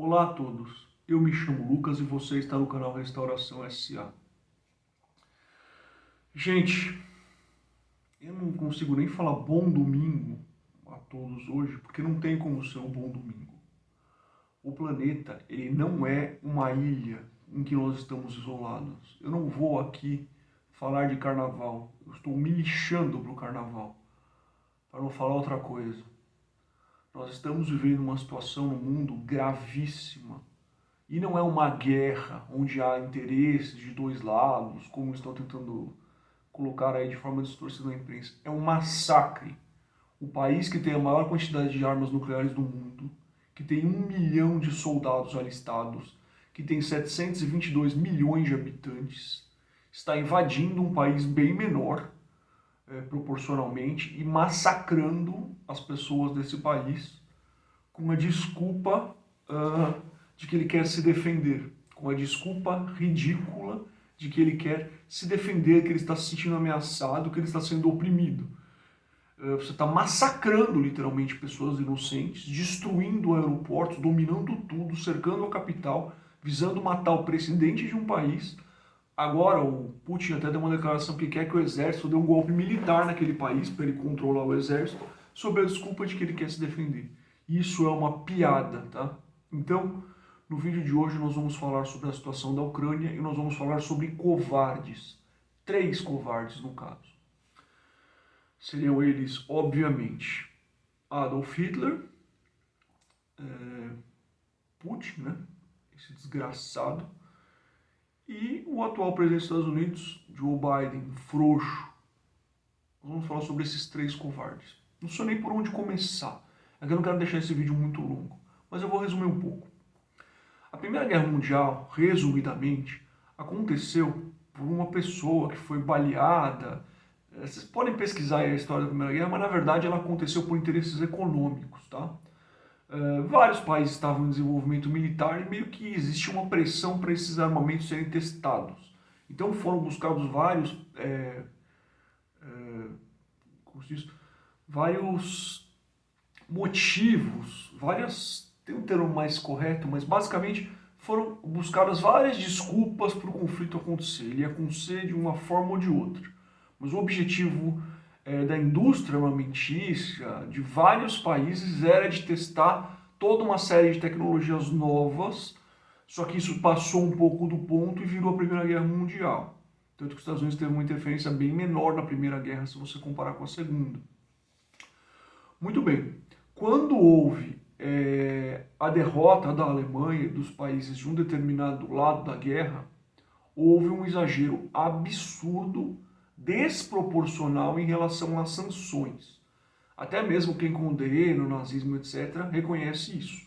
Olá a todos, eu me chamo Lucas e você está no canal Restauração SA. Gente, eu não consigo nem falar bom domingo a todos hoje, porque não tem como ser um bom domingo. O planeta, ele não é uma ilha em que nós estamos isolados. Eu não vou aqui falar de carnaval, eu estou me lixando para o carnaval, para não falar outra coisa. Nós estamos vivendo uma situação no mundo gravíssima. E não é uma guerra onde há interesses de dois lados, como estão tentando colocar aí de forma distorcida na imprensa. É um massacre. O país que tem a maior quantidade de armas nucleares do mundo, que tem 1 milhão de soldados alistados, que tem 722 milhões de habitantes, está invadindo um país bem menor, proporcionalmente, e massacrando as pessoas desse país com a desculpa de que ele quer se defender, com a desculpa ridícula de que ele quer se defender, que ele está se sentindo ameaçado, que ele está sendo oprimido. Você está massacrando literalmente pessoas inocentes, destruindo aeroportos, dominando tudo, cercando a capital, visando matar o presidente de um país. Agora o Putin até deu uma declaração que quer que o exército dê um golpe militar naquele país para ele controlar o exército, sob a desculpa de que ele quer se defender. Isso é uma piada, tá? Então, no vídeo de hoje nós vamos falar sobre a situação da Ucrânia e nós vamos falar sobre covardes. 3 covardes no caso. Seriam eles, obviamente, Adolf Hitler, Putin, né? Esse desgraçado, e o atual presidente dos Estados Unidos, Joe Biden, frouxo. Nós vamos falar sobre esses 3 covardes. Não sei nem por onde começar. É que eu não quero deixar esse vídeo muito longo, mas eu vou resumir um pouco. A Primeira Guerra Mundial, resumidamente, aconteceu por uma pessoa que foi baleada. Vocês podem pesquisar aí a história da Primeira Guerra, mas na verdade ela aconteceu por interesses econômicos, tá? Vários países estavam em desenvolvimento militar e meio que existia uma pressão para esses armamentos serem testados. Então foram buscados vários motivos, tem um termo mais correto, mas basicamente foram buscadas várias desculpas para o conflito acontecer. Ele ia acontecer de uma forma ou de outra. Mas o objetivo da indústria armamentícia de vários países era de testar toda uma série de tecnologias novas, só que isso passou um pouco do ponto e virou a Primeira Guerra Mundial. Tanto que os Estados Unidos teve uma interferência bem menor na Primeira Guerra se você comparar com a Segunda. Muito bem. Quando houve a derrota da Alemanha e dos países de um determinado lado da guerra, houve um exagero absurdo, desproporcional em relação às sanções. Até mesmo quem condena o nazismo, etc., reconhece isso.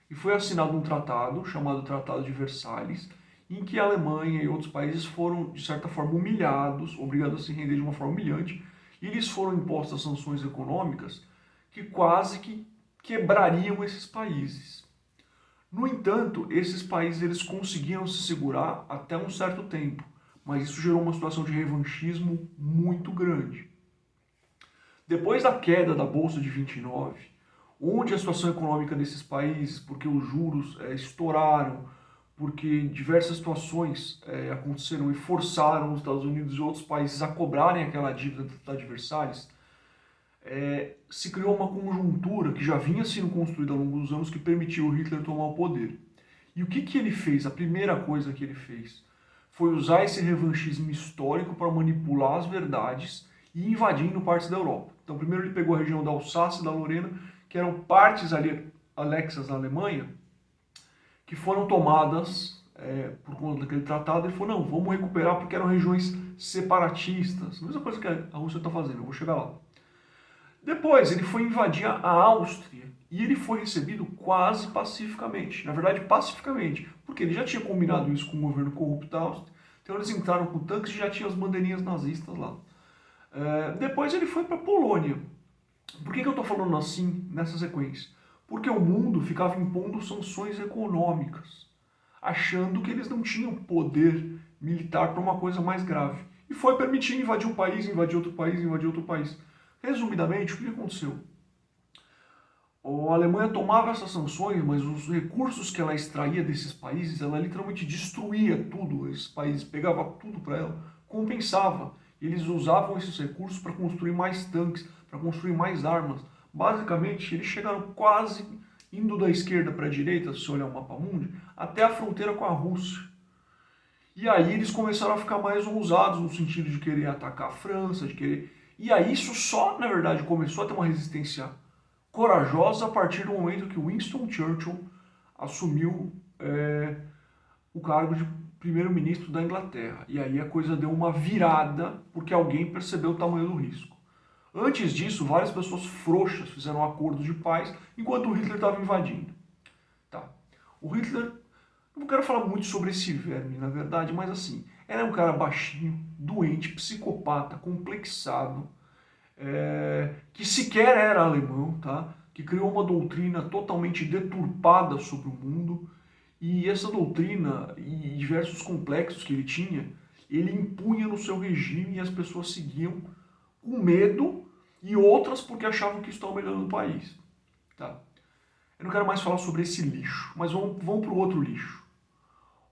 E foi assinado um tratado, chamado Tratado de Versalhes, em que a Alemanha e outros países foram, de certa forma, humilhados, obrigados a se render de uma forma humilhante, e lhes foram impostas sanções econômicas que quase que quebrariam esses países. No entanto, esses países eles conseguiram se segurar até um certo tempo, mas isso gerou uma situação de revanchismo muito grande. Depois da queda da Bolsa de 29, onde a situação econômica desses países, porque os juros estouraram, porque diversas situações aconteceram e forçaram os Estados Unidos e outros países a cobrarem aquela dívida do Tratado de Versalhes, se criou uma conjuntura que já vinha sendo construída ao longo dos anos que permitiu o Hitler tomar o poder. E o que ele fez? A primeira coisa que ele fez foi usar esse revanchismo histórico para manipular as verdades e invadindo partes da Europa. Então, primeiro ele pegou a região da Alsácia e da Lorena, que eram partes ali anexas da Alemanha, que foram tomadas por conta daquele tratado. Ele falou, não, vamos recuperar porque eram regiões separatistas. A mesma coisa que a Rússia está fazendo, eu vou chegar lá. Depois ele foi invadir a Áustria e ele foi recebido quase pacificamente. Na verdade, pacificamente, porque ele já tinha combinado isso com o governo corrupto da Áustria. Então eles entraram com tanques e já tinham as bandeirinhas nazistas lá. Depois ele foi para a Polônia. Por que eu estou falando assim nessa sequência? Porque o mundo ficava impondo sanções econômicas, achando que eles não tinham poder militar para uma coisa mais grave. E foi permitir invadir um país, invadir outro país, invadir outro país. Resumidamente, o que aconteceu? A Alemanha tomava essas sanções, mas os recursos que ela extraía desses países, ela literalmente destruía tudo. Esses países pegava tudo para ela, compensava. Eles usavam esses recursos para construir mais tanques, para construir mais armas. Basicamente, eles chegaram quase indo da esquerda para a direita, se você olhar o mapa mundi, até a fronteira com a Rússia. E aí eles começaram a ficar mais ousados no sentido de querer atacar a França, de querer. E aí isso só, na verdade, começou a ter uma resistência corajosa a partir do momento que Winston Churchill assumiu o cargo de primeiro-ministro da Inglaterra. E aí a coisa deu uma virada porque alguém percebeu o tamanho do risco. Antes disso, várias pessoas frouxas fizeram acordos de paz enquanto o Hitler estava invadindo. Tá. O Hitler, não quero falar muito sobre esse verme, na verdade, mas assim, era um cara baixinho, doente, psicopata, complexado, que sequer era alemão, tá? Que criou uma doutrina totalmente deturpada sobre o mundo, e essa doutrina e diversos complexos que ele tinha, ele impunha no seu regime e as pessoas seguiam com medo e outras porque achavam que estão melhorando o país. Tá? Eu não quero mais falar sobre esse lixo, mas vamos para o outro lixo.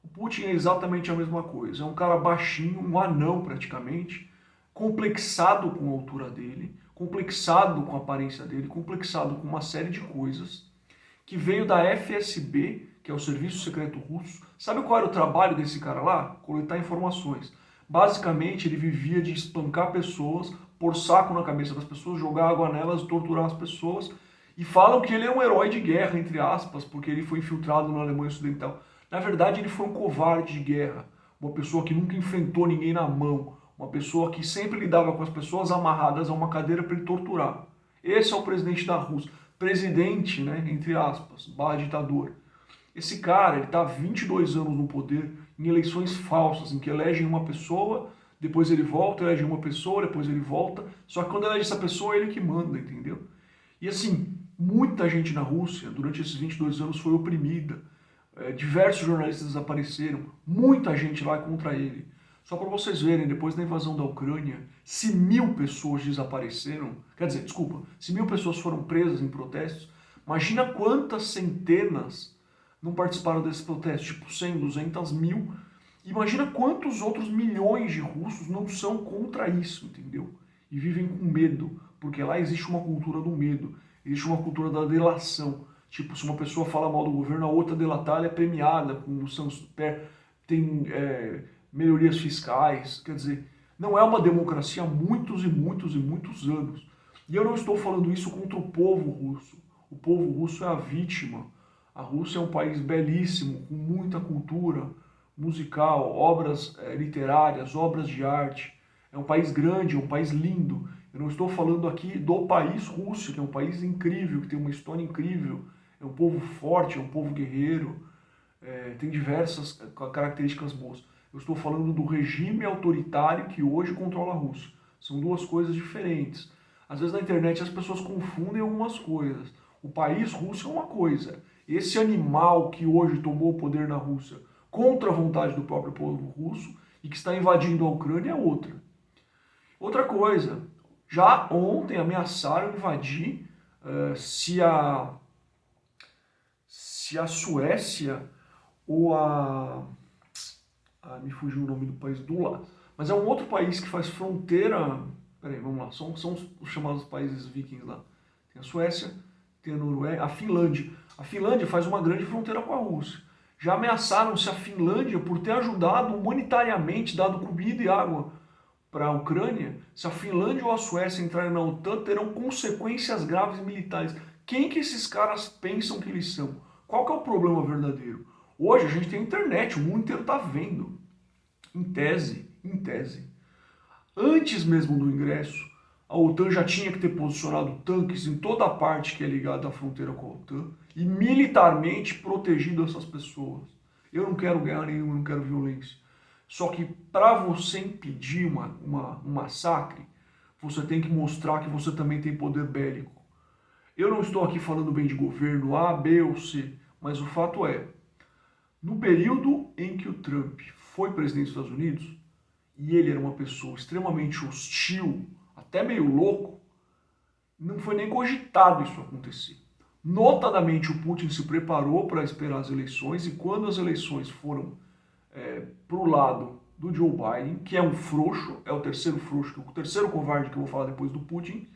O Putin é exatamente a mesma coisa. É um cara baixinho, um anão praticamente, complexado com a altura dele, complexado com a aparência dele, complexado com uma série de coisas, que veio da FSB, que é o Serviço Secreto Russo. Sabe qual era o trabalho desse cara lá? Coletar informações. Basicamente, ele vivia de espancar pessoas, pôr saco na cabeça das pessoas, jogar água nelas, torturar as pessoas. E falam que ele é um herói de guerra, entre aspas, porque ele foi infiltrado na Alemanha Ocidental. Na verdade, ele foi um covarde de guerra, uma pessoa que nunca enfrentou ninguém na mão, uma pessoa que sempre lidava com as pessoas amarradas a uma cadeira para ele torturar. Esse é o presidente da Rússia. Presidente, né, entre aspas, barra ditador. Esse cara, ele está há 22 anos no poder, em eleições falsas, em que elegem uma pessoa, depois ele volta, elege uma pessoa, depois ele volta, só que quando elege essa pessoa, é ele que manda, entendeu? E assim, muita gente na Rússia, durante esses 22 anos, foi oprimida. Diversos jornalistas desapareceram, muita gente lá é contra ele. Só para vocês verem, depois da invasão da Ucrânia, se 1.000 pessoas desapareceram, quer dizer, desculpa, se 1.000 pessoas foram presas em protestos, imagina quantas centenas não participaram desses protestos, tipo 100, 200, 1.000. Imagina quantos outros milhões de russos não são contra isso, entendeu? E vivem com medo, porque lá existe uma cultura do medo, existe uma cultura da delação. Tipo, se uma pessoa fala mal do governo, a outra delatar, ela é premiada, com tem melhorias fiscais, quer dizer, não é uma democracia há muitos e muitos e muitos anos. E eu não estou falando isso contra o povo russo. O povo russo é a vítima. A Rússia é um país belíssimo, com muita cultura musical, obras literárias, obras de arte. É um país grande, é um país lindo. Eu não estou falando aqui do país Rússia, que é um país incrível, que tem uma história incrível. É um povo forte, é um povo guerreiro, tem diversas características boas. Eu estou falando do regime autoritário que hoje controla a Rússia. São duas coisas diferentes. Às vezes na internet as pessoas confundem algumas coisas. O país Rússia é uma coisa. Esse animal que hoje tomou o poder na Rússia contra a vontade do próprio povo russo e que está invadindo a Ucrânia é outra. Outra coisa, já ontem ameaçaram invadir se a Suécia ou me fugiu o nome do país do lado. Mas é um outro país que faz fronteira. Peraí, vamos lá. São os chamados países vikings lá. Tem a Suécia, tem a Noruega, a Finlândia. A Finlândia faz uma grande fronteira com a Rússia. Já ameaçaram se a Finlândia, por ter ajudado humanitariamente, dado comida e água para a Ucrânia, se a Finlândia ou a Suécia entrarem na OTAN, terão consequências graves militares. Quem que esses caras pensam que eles são? Qual que é o problema verdadeiro? Hoje a gente tem internet, o mundo inteiro está vendo. Em tese, antes mesmo do ingresso, a OTAN já tinha que ter posicionado tanques em toda a parte que é ligada à fronteira com a OTAN e militarmente protegido essas pessoas. Eu não quero guerra nenhuma, eu não quero violência. Só que para você impedir um massacre, você tem que mostrar que você também tem poder bélico. Eu não estou aqui falando bem de governo A, B ou C, mas o fato é, no período em que o Trump foi presidente dos Estados Unidos, e ele era uma pessoa extremamente hostil, até meio louco, não foi nem cogitado isso acontecer. Notadamente, o Putin se preparou para esperar as eleições e quando as eleições foram para o lado do Joe Biden, que é um frouxo, é o terceiro frouxo, o terceiro covarde que eu vou falar depois do Putin,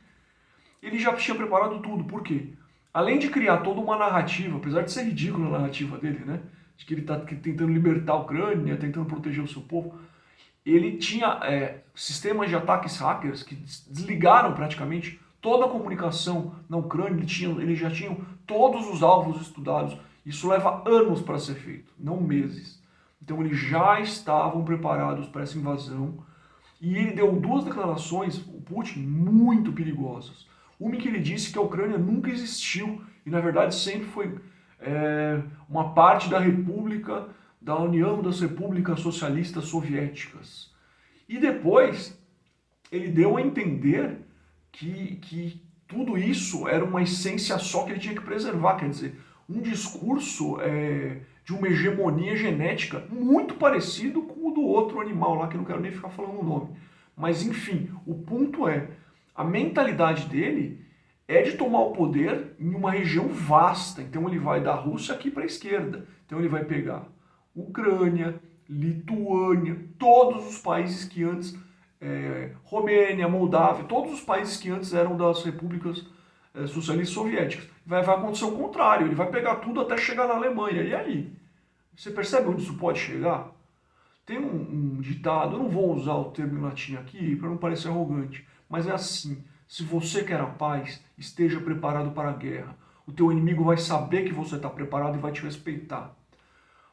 ele já tinha preparado tudo. Por quê? Além de criar toda uma narrativa, apesar de ser ridícula a narrativa dele, né? De que ele está tentando libertar a Ucrânia, tentando proteger o seu povo, ele tinha sistemas de ataques hackers que desligaram praticamente toda a comunicação na Ucrânia, eles já tinham todos os alvos estudados. Isso leva anos para ser feito, não meses. Então eles já estavam preparados para essa invasão e ele deu duas declarações, o Putin, muito perigosas. Uma em que ele disse que a Ucrânia nunca existiu e na verdade sempre foi uma parte da República, da União das Repúblicas Socialistas Soviéticas. E depois ele deu a entender que tudo isso era uma essência só que ele tinha que preservar, quer dizer, um discurso de uma hegemonia genética muito parecido com o do outro animal lá, que eu não quero nem ficar falando o nome. Mas enfim, o ponto é, a mentalidade dele é de tomar o poder em uma região vasta. Então ele vai da Rússia aqui para a esquerda. Então ele vai pegar Ucrânia, Lituânia, todos os países que antes, Romênia, Moldávia, todos os países que antes eram das repúblicas socialistas soviéticas. Vai acontecer o contrário, ele vai pegar tudo até chegar na Alemanha. E aí? Você percebe onde isso pode chegar? Tem um ditado, eu não vou usar o termo em latim aqui para não parecer arrogante, mas é assim: se você quer a paz, esteja preparado para a guerra. O teu inimigo vai saber que você está preparado e vai te respeitar.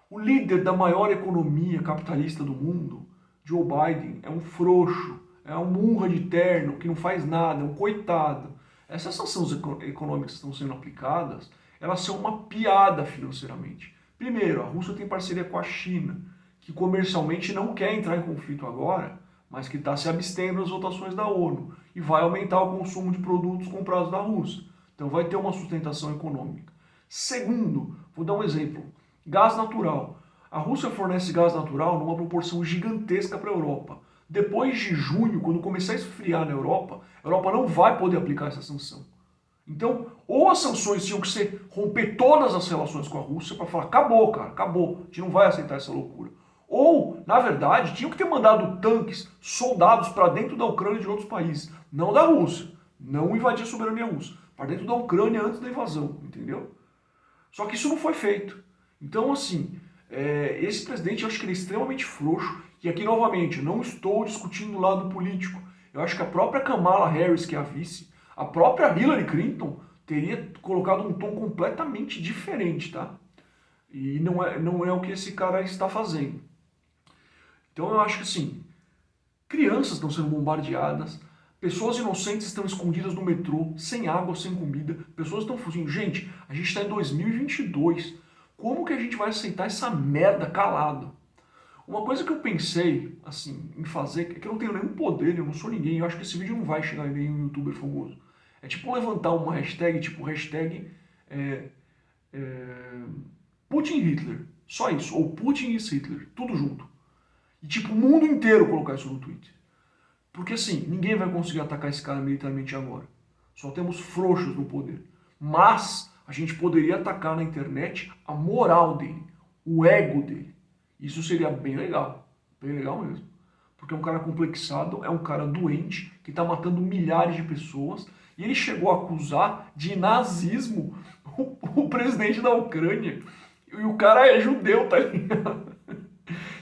O líder da maior economia capitalista do mundo, Joe Biden, é um frouxo, é um murra de terno que não faz nada, é um coitado. Essas sanções econômicas que estão sendo aplicadas, elas são uma piada financeiramente. Primeiro, a Rússia tem parceria com a China, que comercialmente não quer entrar em conflito agora, mas que está se abstendo das votações da ONU e vai aumentar o consumo de produtos comprados da Rússia. Então vai ter uma sustentação econômica. Segundo, vou dar um exemplo. Gás natural. A Rússia fornece gás natural numa proporção gigantesca para a Europa. Depois de junho, quando começar a esfriar na Europa, a Europa não vai poder aplicar essa sanção. Então, ou as sanções tinham que ser romper todas as relações com a Rússia para falar, acabou, cara, acabou, a gente não vai aceitar essa loucura. Ou, na verdade, tinham que ter mandado tanques, soldados para dentro da Ucrânia e de outros países, não da Rússia, não invadir a soberania russa, para dentro da Ucrânia antes da invasão, entendeu? Só que isso não foi feito. Então, assim, esse presidente, eu acho que ele é extremamente frouxo. E aqui, novamente, não estou discutindo o lado político. Eu acho que a própria Kamala Harris, que é a vice, a própria Hillary Clinton, teria colocado um tom completamente diferente, tá? E não é o que esse cara está fazendo. Então, eu acho que, assim, crianças estão sendo bombardeadas, pessoas inocentes estão escondidas no metrô, sem água, sem comida, pessoas estão fugindo. Gente, a gente está em 2022. Como que a gente vai aceitar essa merda calado? Uma coisa que eu pensei, assim, em fazer, é que eu não tenho nenhum poder, eu não sou ninguém, eu acho que esse vídeo não vai chegar em nenhum youtuber famoso. É tipo levantar uma hashtag, tipo hashtag Putin Hitler. Só isso. Ou Putin is Hitler. Tudo junto. E tipo, o mundo inteiro colocar isso no Twitter. Porque assim, ninguém vai conseguir atacar esse cara militarmente agora. Só temos frouxos no poder. Mas a gente poderia atacar na internet a moral dele, o ego dele. Isso seria bem legal mesmo. Porque é um cara complexado, é um cara doente, que está matando milhares de pessoas, e ele chegou a acusar de nazismo o presidente da Ucrânia, e o cara é judeu, tá ligado?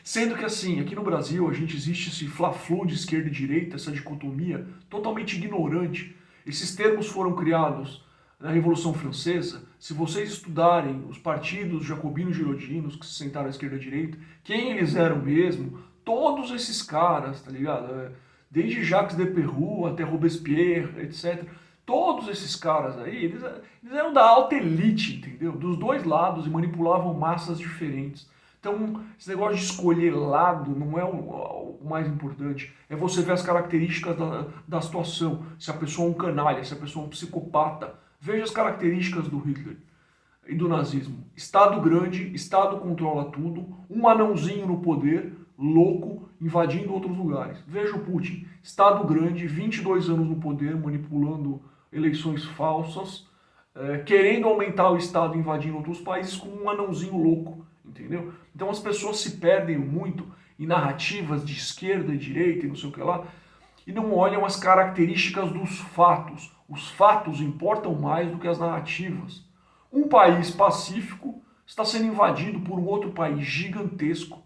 Sendo que assim, aqui no Brasil, a gente existe esse fla-flu de esquerda e direita, essa dicotomia totalmente ignorante. Esses termos foram criados na Revolução Francesa. Se vocês estudarem os partidos jacobinos girodinos que se sentaram à esquerda e à direita, quem eles eram mesmo, todos esses caras, tá ligado? Desde Jacques de Perroux até Robespierre, etc. Todos esses caras aí, eles eram da alta elite, entendeu? Dos dois lados e manipulavam massas diferentes. Então, esse negócio de escolher lado não é o mais importante. É você ver as características da situação. Se a pessoa é um canalha, se a pessoa é um psicopata. Veja as características do Hitler e do nazismo. Estado grande, Estado controla tudo, um anãozinho no poder, louco, invadindo outros lugares. Veja o Putin, Estado grande, 22 anos no poder, manipulando eleições falsas, querendo aumentar o Estado invadindo outros países como um anãozinho louco, entendeu? Então as pessoas se perdem muito em narrativas de esquerda e direita e não sei o que lá, e não olham as características dos fatos. Os fatos importam mais do que as narrativas. Um país pacífico está sendo invadido por um outro país gigantesco,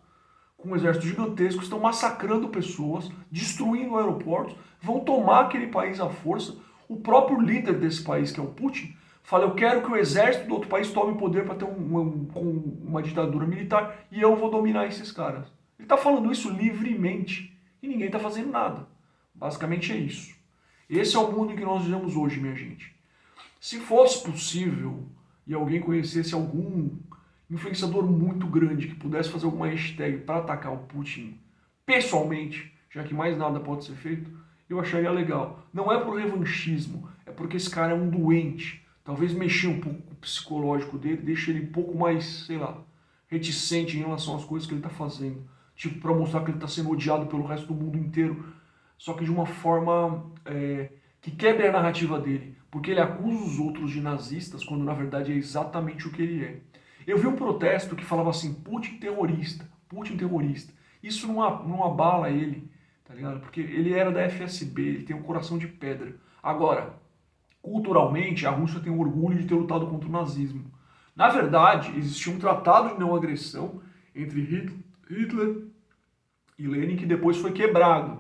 com um exército gigantesco, estão massacrando pessoas, destruindo aeroportos, vão tomar aquele país à força. O próprio líder desse país, que é o Putin, fala: eu quero que o exército do outro país tome poder para ter uma ditadura militar e eu vou dominar esses caras. Ele está falando isso livremente e ninguém está fazendo nada. Basicamente é isso. Esse é o mundo em que nós vivemos hoje, minha gente. Se fosse possível e alguém conhecesse algum influenciador muito grande que pudesse fazer alguma hashtag para atacar o Putin pessoalmente, já que mais nada pode ser feito, eu acharia legal. Não é por revanchismo, é porque esse cara é um doente. Talvez mexer um pouco com o psicológico dele, deixe ele um pouco mais, sei lá, reticente em relação às coisas que ele está fazendo. Tipo, para mostrar que ele está sendo odiado pelo resto do mundo inteiro, só que de uma forma que quebre a narrativa dele. Porque ele acusa os outros de nazistas, quando na verdade é exatamente o que ele é. Eu vi um protesto que falava assim: Putin terrorista, Putin terrorista. Isso não abala ele, tá ligado? Porque ele era da FSB, ele tem um coração de pedra. Agora, culturalmente, a Rússia tem orgulho de ter lutado contra o nazismo. Na verdade, existia um tratado de não agressão entre Hitler e Lenin que depois foi quebrado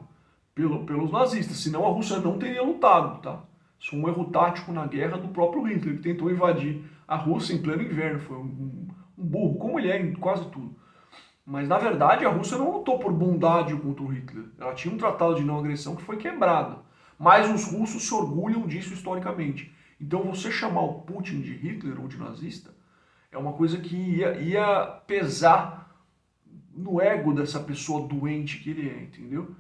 pelos nazistas, senão a Rússia não teria lutado, tá? Isso foi um erro tático na guerra do próprio Hitler, que tentou invadir a Rússia em pleno inverno. Foi um burro, como ele é em quase tudo. Mas, na verdade, a Rússia não lutou por bondade contra o Hitler. Ela tinha um tratado de não agressão que foi quebrado. Mas os russos se orgulham disso historicamente. Então, você chamar o Putin de Hitler ou de nazista é uma coisa que ia pesar no ego dessa pessoa doente que ele é, entendeu?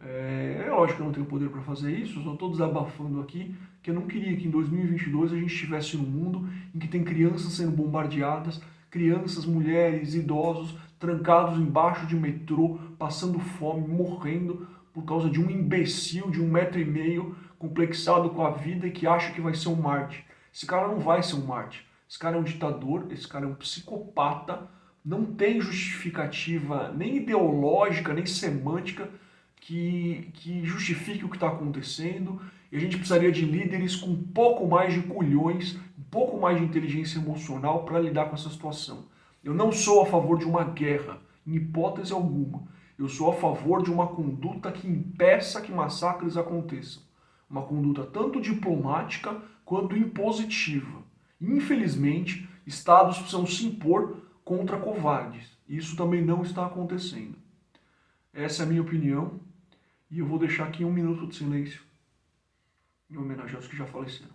É lógico que eu não tenho poder para fazer isso, eu só estou desabafando aqui, que eu não queria que em 2022 a gente estivesse num mundo em que tem crianças sendo bombardeadas, crianças, mulheres, idosos, trancados embaixo de metrô, passando fome, morrendo por causa de um imbecil de 1,5 m, complexado com a vida e que acha que vai ser um Marte. Esse cara não vai ser um Marte. Esse cara é um ditador, esse cara é um psicopata, não tem justificativa nem ideológica, nem semântica que justifique o que está acontecendo, e a gente precisaria de líderes com um pouco mais de culhões, um pouco mais de inteligência emocional para lidar com essa situação. Eu não sou a favor de uma guerra, em hipótese alguma. Eu sou a favor de uma conduta que impeça que massacres aconteçam. Uma conduta tanto diplomática quanto impositiva. Infelizmente, estados precisam se impor contra covardes. Isso também não está acontecendo. Essa é a minha opinião. E eu vou deixar aqui 1 minuto de silêncio em homenagem aos que já faleceram.